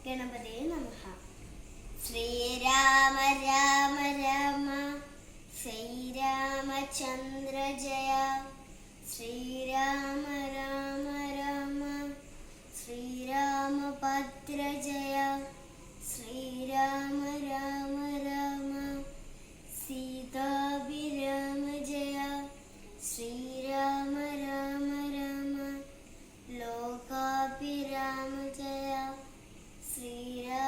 ഗണപതയേ നമഃ. ശ്രീരാമ രാമ രാമ ശ്രീരാമചന്ദ്ര ജയ. ശ്രീരാമ രാമ രാമ ശ്രീരാമഭദ്ര ജയ. ശ്രീരാമ രാമ രാമ സീതാഭിരാമ ജയ. ശ്രീരാമ രാമ രാമ ലോകാഭിരാമ ജയ. ശ്രീരാമ